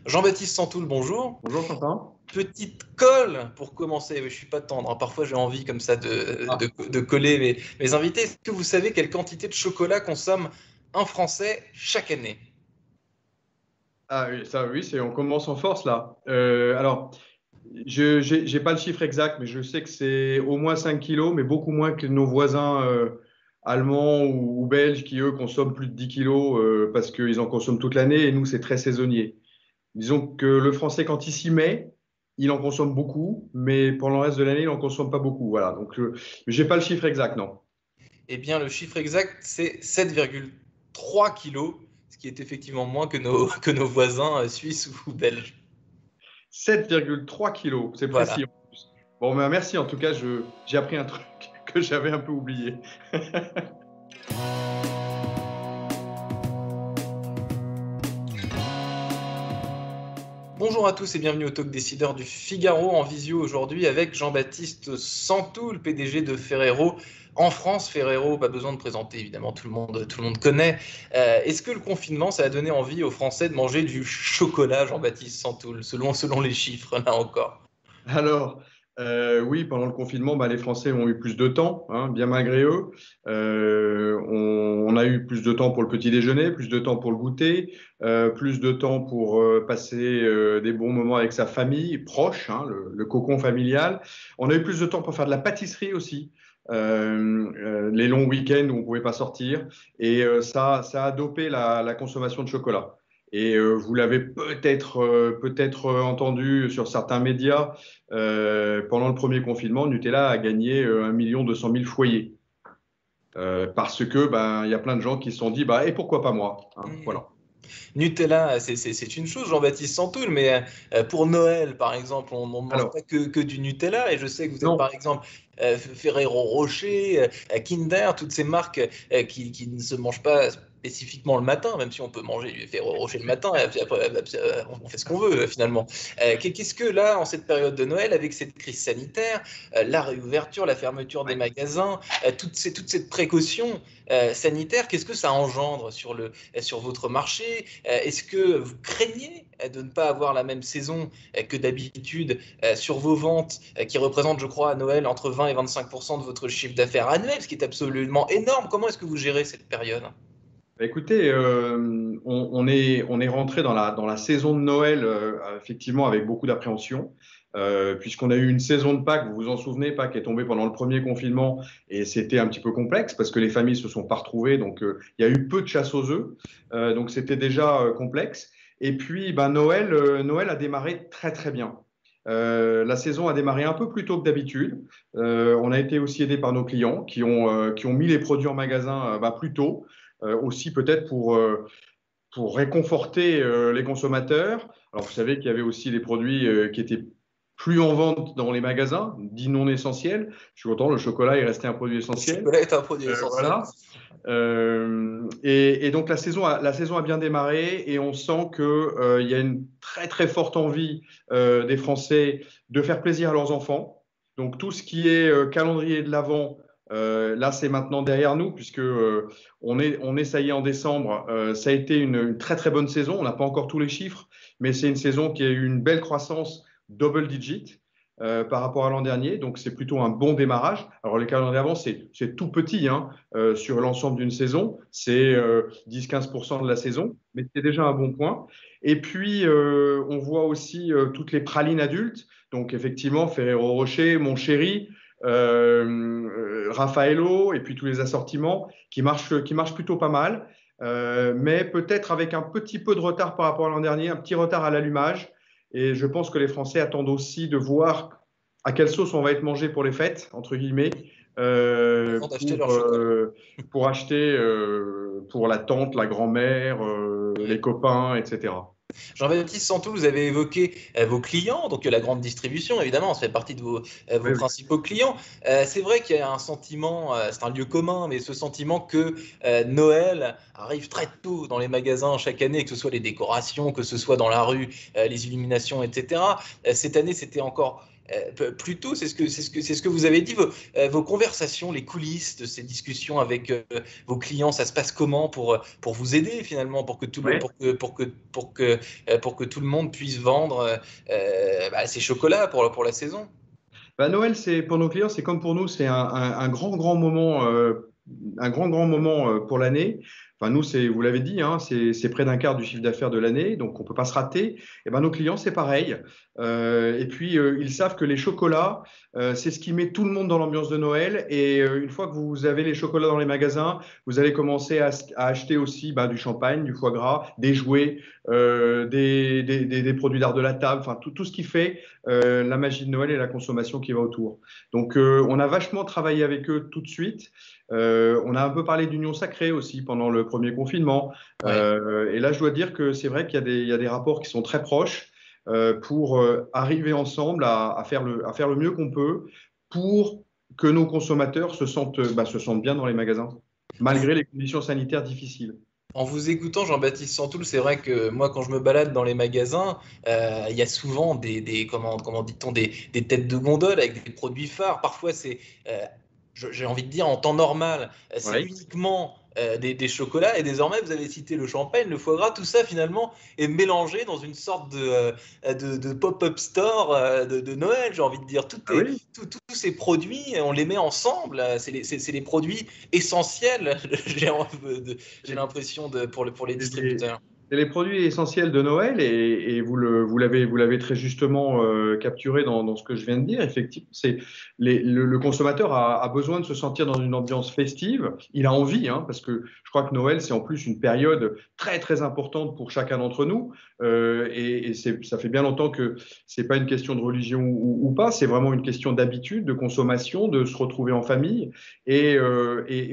Jean-Baptiste Santoul, bonjour. Bonjour Quentin. Petite colle pour commencer. Je ne suis pas tendre, hein. Parfois, j'ai envie comme ça Ah, de coller mes invités. Est-ce que vous savez quelle quantité de chocolat consomme un Français chaque année? ah oui, ça oui, on commence en force là. Alors, j'ai pas le chiffre exact, mais je sais que c'est au moins 5 kilos, mais beaucoup moins que nos voisins allemands ou belges qui, eux, consomment plus de 10 kilos parce qu'ils en consomment toute l'année et nous, c'est très saisonnier. Disons que le Français, quand il s'y met, il en consomme beaucoup, mais pendant le reste de l'année, il en consomme pas beaucoup. Voilà, donc j'ai pas le chiffre exact, non. Eh bien, le chiffre exact, c'est 7,3 kilos, ce qui est effectivement moins que que nos voisins suisses ou belges. 7,3 kilos, c'est Voilà. précis en plus. Bon, ben merci en tout cas, j'ai appris un truc que j'avais un peu oublié. Bonjour à tous et bienvenue au Talk Décideur du Figaro en visio aujourd'hui avec Jean-Baptiste Santoul, PDG de Ferrero en France. Ferrero, pas besoin de présenter évidemment, tout le monde connaît. Est-ce que le confinement, ça a donné envie aux Français de manger du chocolat, Jean-Baptiste Santoul, selon les chiffres là encore? Alors, oui, pendant le confinement, bah, les Français ont eu plus de temps, hein, bien malgré eux. On a eu plus de temps pour le petit déjeuner, plus de temps pour le goûter, plus de temps pour passer des bons moments avec sa famille proche, hein, le cocon familial. On a eu plus de temps pour faire de la pâtisserie aussi. Les longs week-ends où on pouvait pas sortir et ça a dopé la consommation de chocolat. Et vous l'avez peut-être entendu sur certains médias, pendant le premier confinement, Nutella a gagné 1 200 000 foyers. Parce que il y a plein de gens qui se sont dit et pourquoi pas moi, hein, Hmm. voilà. Nutella, c'est une chose, Jean-Baptiste Santoul, mais pour Noël, par exemple, on ne mange Alors, pas que du Nutella. Et je sais que vous êtes, par non, exemple, Ferrero Rocher, Kinder, toutes ces marques qui ne se mangent pas spécifiquement le matin, même si on peut manger du Ferrero Rocher le matin, et puis après, on fait ce qu'on veut, finalement. Qu'est-ce que là, en cette période de Noël, avec cette crise sanitaire, la réouverture, la fermeture des ouais. magasins, toute cette précaution sanitaire, qu'est-ce que ça engendre sur votre marché? Est-ce que vous craignez de ne pas avoir la même saison que d'habitude sur vos ventes qui représentent, je crois, à Noël entre 20 et 25% de votre chiffre d'affaires annuel, ce qui est absolument énorme? Comment est-ce que vous gérez cette période? Écoutez, on est rentré dans la saison de Noël, effectivement, avec beaucoup d'appréhension, puisqu'on a eu une saison de Pâques, vous vous en souvenez, Pâques est tombée pendant le premier confinement, et c'était un petit peu complexe, parce que les familles se sont pas retrouvées, donc il y a eu peu de chasse aux œufs, donc c'était déjà complexe. Et puis, Noël a démarré très très bien. La saison a démarré un peu plus tôt que d'habitude. On a été aussi aidé par nos clients qui ont mis les produits en magasin plus tôt, aussi peut-être pour réconforter les consommateurs. Alors, vous savez qu'il y avait aussi des produits qui étaient plus en vente dans les magasins, dits non essentiels. Je suis content, le chocolat est resté un produit Le essentiel. chocolat est un produit essentiel. Voilà. Et donc la saison a bien démarré et on sent que il y a une très très forte envie des Français de faire plaisir à leurs enfants. Donc tout ce qui est calendrier de l'Avent, là c'est maintenant derrière nous puisque on est ça y est en décembre. Ça a été une très très bonne saison. On n'a pas encore tous les chiffres, mais c'est une saison qui a eu une belle croissance double digit. Par rapport à l'an dernier, donc c'est plutôt un bon démarrage. Alors les calendriers d'avant, c'est tout petit, hein, sur l'ensemble d'une saison. C'est 10-15% de la saison, mais c'est déjà un bon point. Et puis, on voit aussi toutes les pralines adultes. Donc, effectivement, Ferrero Rocher, Mon Chéri, Raffaello, et puis tous les assortiments qui marchent plutôt pas mal. Mais peut-être avec un petit peu de retard par rapport à l'an dernier, un petit retard à l'allumage. Et je pense que les Français attendent aussi de voir à quelle sauce on va être mangé pour les fêtes, entre guillemets, euh, Avant d'acheter leur pour, chocolat. euh, pour acheter pour la tante, la grand-mère, les copains, etc. Jean-Baptiste Santou, vous avez évoqué vos clients, donc la grande distribution, évidemment, ça fait partie de vos Oui, oui. principaux clients. C'est vrai qu'il y a un sentiment, c'est un lieu commun, mais ce sentiment que Noël arrive très tôt dans les magasins chaque année, que ce soit les décorations, que ce soit dans la rue, les illuminations, etc. Cette année, c'était encore plus tôt. C'est ce que vous avez dit. Vos conversations, les coulisses de ces discussions avec vos clients, ça se passe comment pour vous aider finalement, pour que tout le monde puisse vendre ses chocolats pour la saison? Noël, pour nos clients, c'est comme pour nous, c'est un grand moment, grand moment pour l'année. Enfin, nous, vous l'avez dit, hein, c'est près d'un quart du chiffre d'affaires de l'année, donc on ne peut pas se rater. Et nos clients, c'est pareil. Et puis, ils savent que les chocolats, c'est ce qui met tout le monde dans l'ambiance de Noël. Et une fois que vous avez les chocolats dans les magasins, vous allez commencer à acheter aussi du champagne, du foie gras, des jouets, des produits d'art de la table, enfin tout ce qui fait la magie de Noël et la consommation qui va autour. Donc, on a vachement travaillé avec eux tout de suite. On a un peu parlé d'union sacrée aussi pendant le premier confinement. Ouais. Et là, je dois dire que c'est vrai qu'il y a des rapports qui sont très proches pour arriver ensemble à faire le mieux qu'on peut pour que nos consommateurs se sentent bien dans les magasins, malgré les conditions sanitaires difficiles. En vous écoutant, Jean-Baptiste Santoul, c'est vrai que moi, quand je me balade dans les magasins, il y a souvent comment dit-on, des têtes de gondole avec des produits phares. Parfois, j'ai envie de dire, en temps normal, c'est uniquement des chocolats. Et désormais, vous avez cité le champagne, le foie gras, tout ça finalement est mélangé dans une sorte de pop-up store de Noël, j'ai envie de dire. Tous ces produits, on les met ensemble. C'est les produits essentiels, j'ai l'impression, pour les distributeurs. C'est les produits essentiels de Noël et vous l'avez très justement capturé dans ce que je viens de dire. Effectivement, le consommateur a besoin de se sentir dans une ambiance festive. Il a envie, hein, parce que je crois que Noël, c'est en plus une période très très importante pour chacun d'entre nous. Ça fait bien longtemps que c'est pas une question de religion ou pas, c'est vraiment une question d'habitude, de consommation, de se retrouver en famille. Et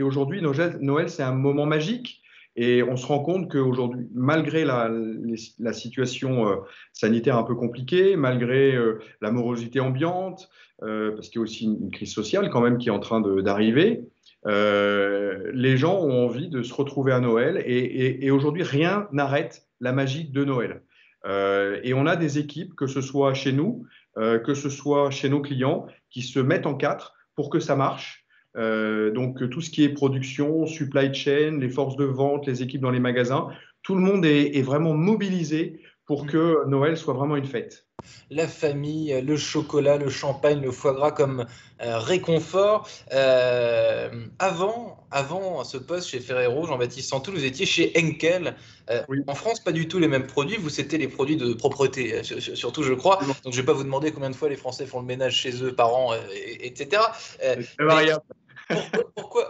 aujourd'hui, Noël, c'est un moment magique. Et on se rend compte qu'aujourd'hui, malgré la situation sanitaire un peu compliquée, malgré la morosité ambiante, parce qu'il y a aussi une crise sociale quand même qui est en train d'arriver, les gens ont envie de se retrouver à Noël et aujourd'hui, rien n'arrête la magie de Noël. Et on a des équipes, que ce soit chez nous, que ce soit chez nos clients, qui se mettent en quatre pour que ça marche. Donc tout ce qui est production, supply chain, les forces de vente, les équipes dans les magasins, tout le monde est vraiment mobilisé pour que Noël soit vraiment une fête. La famille, le chocolat, le champagne, le foie gras comme réconfort. Avant ce poste chez Ferrero, Jean-Baptiste Santoul, vous étiez chez Henkel. Oui. En France, pas du tout les mêmes produits. Vous, c'était les produits de propreté, surtout, je crois. Donc, je ne vais pas vous demander combien de fois les Français font le ménage chez eux par an, etc. C'est variable.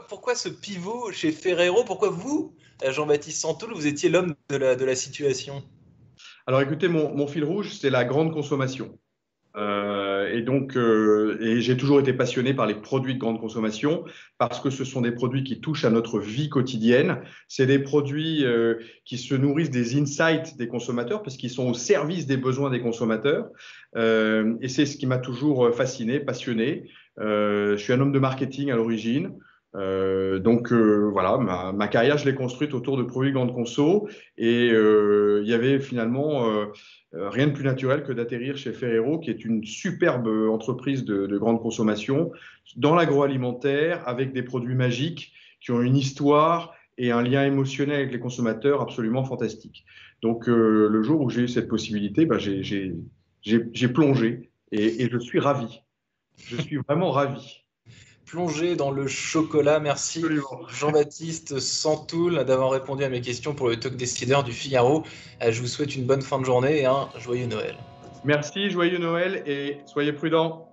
Pourquoi ce pivot chez Ferrero? Pourquoi vous, Jean-Baptiste Santoul, vous étiez l'homme de la situation? Alors écoutez, mon fil rouge, c'est la grande consommation. Et j'ai toujours été passionné par les produits de grande consommation parce que ce sont des produits qui touchent à notre vie quotidienne. C'est des produits qui se nourrissent des insights des consommateurs parce qu'ils sont au service des besoins des consommateurs. Et c'est ce qui m'a toujours fasciné, passionné. Je suis un homme de marketing à l'origine. Voilà, ma carrière, je l'ai construite autour de produits grande conso et il y avait finalement rien de plus naturel que d'atterrir chez Ferrero, qui est une superbe entreprise de grande consommation dans l'agroalimentaire avec des produits magiques qui ont une histoire et un lien émotionnel avec les consommateurs absolument fantastique. Donc le jour où j'ai eu cette possibilité, j'ai plongé et je suis ravi. Je suis vraiment ravi. Plongé dans le chocolat. Merci Jean-Baptiste Santoul d'avoir répondu à mes questions pour le Talk Décideur du Figaro. Je vous souhaite une bonne fin de journée et un joyeux Noël. Merci, joyeux Noël et soyez prudents.